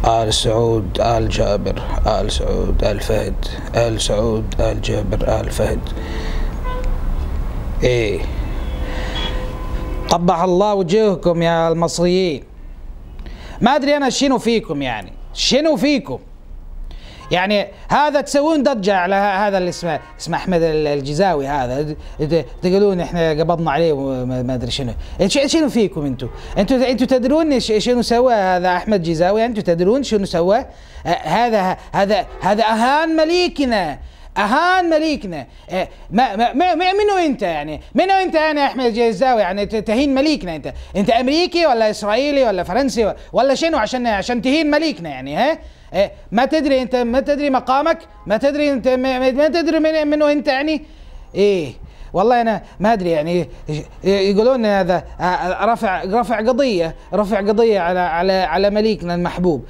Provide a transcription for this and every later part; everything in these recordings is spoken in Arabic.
آل سعود، آل جابر، آل سعود، آل فهد، آل سعود، آل جابر، آل فهد. إيه، قبح الله وجوهكم يا المصريين. ما أدري أنا شنو فيكم، يعني شنو فيكم؟ يعني هذا تسوون ضجة على هذا اللي اسمه أحمد الجيزاوي، هذا تقولون احنا قبضنا عليه وما ادري شنو. شنو فيكم انتوا تدرون شنو سوى هذا أحمد جيزاوي؟ انتوا تدرون شنو سوى؟ هذا أهان مليكنا، أهان مليكنا. منو انت يعني؟ منو انت يا أحمد الجيزاوي يعني تهين مليكنا؟ انت أمريكي ولا إسرائيلي ولا فرنسي ولا شنو عشان تهين مليكنا يعني؟ ها؟ ما تدري انت، ما تدري مقامك، ما تدري انت، ما تدري منو انت يعني؟ ايه والله انا ما ادري يعني. يقولون هذا رفع قضيه على مليكنا المحبوب.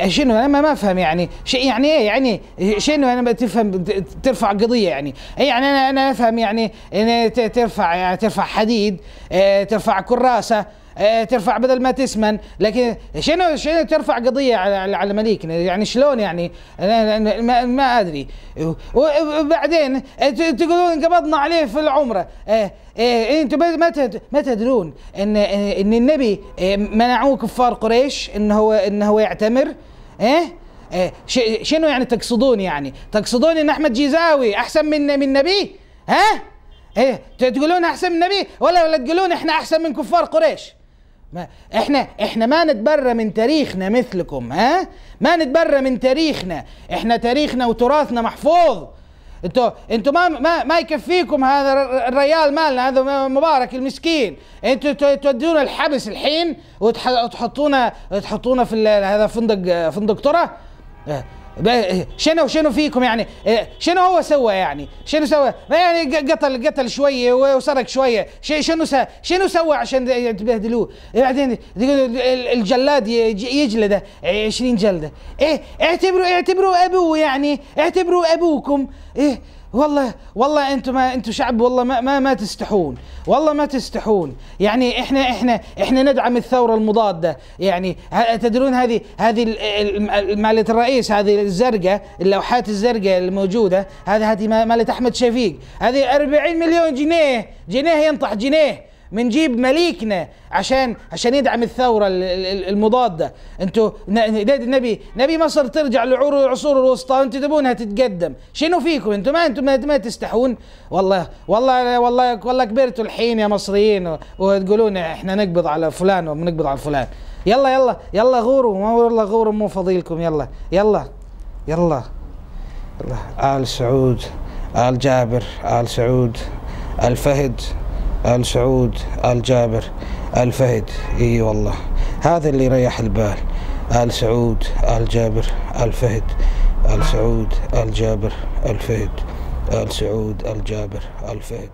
شنو انا ما افهم يعني يعني ايه يعني؟ شنو انا ما تفهم ترفع قضيه يعني؟ يعني انا افهم يعني ان ترفع حديد، ترفع كراسه، ترفع بدل ما تسمن، لكن شنو ترفع قضية على مليكنا يعني؟ شلون يعني؟ ما أدري. وبعدين تقولون قبضنا عليه في العمرة. انتم ما تدرون ان النبي منعوه كفار قريش انه يعتمر؟ شنو يعني تقصدون؟ يعني تقصدون ان احمد جيزاوي احسن من نبي؟ ها؟ تقولون احسن من نبي ولا تقولون احنا احسن من كفار قريش؟ احنا ما نتبرى من تاريخنا مثلكم. ها؟ ما نتبرى من تاريخنا، احنا تاريخنا وتراثنا محفوظ. انتوا ما يكفيكم هذا الريال مالنا هذا مبارك المسكين، انتوا تودونا الحبس الحين وتحطونا في هذا فندق ترى. شنو فيكم يعني؟ شنو هو سوى يعني؟ شنو سوى يعني؟ قتل شويه وسرق شويه، شنو سوى عشان تبهدلوه؟ بعدين الجلاد يجلده 20 جلده. اعتبروا ابوه يعني، اعتبروا ابوكم. والله انتم شعب والله ما تستحون، والله ما تستحون يعني. احنا ندعم الثوره المضاده يعني. تدرون هذه مالة الرئيس، هذه الزرقاء، اللوحات الزرقاء الموجوده، هذه مالة احمد شفيق، هذه 40 مليون جنيه ينطح جنيه من جيب مليكنا عشان يدعم الثوره المضاده. انتوا نبي مصر ترجع لعصور الوسطى، انتوا تبونها تتقدم. شنو فيكم انتوا ما تستحون؟ والله كبرتوا الحين يا مصريين وتقولون احنا نقبض على فلان ونقبض على فلان. يلا غوروا، ما والله غوروا مو فضيلكم. يلا آل سعود، آل جابر، آل سعود، آل فهد، آل سعود، آل جابر، آل فهد. اي والله هذا اللي يريح البال. آل سعود، آل جابر، آل فهد، آل سعود، آل جابر، آل فهد، آل سعود، آل جابر، آل فهد.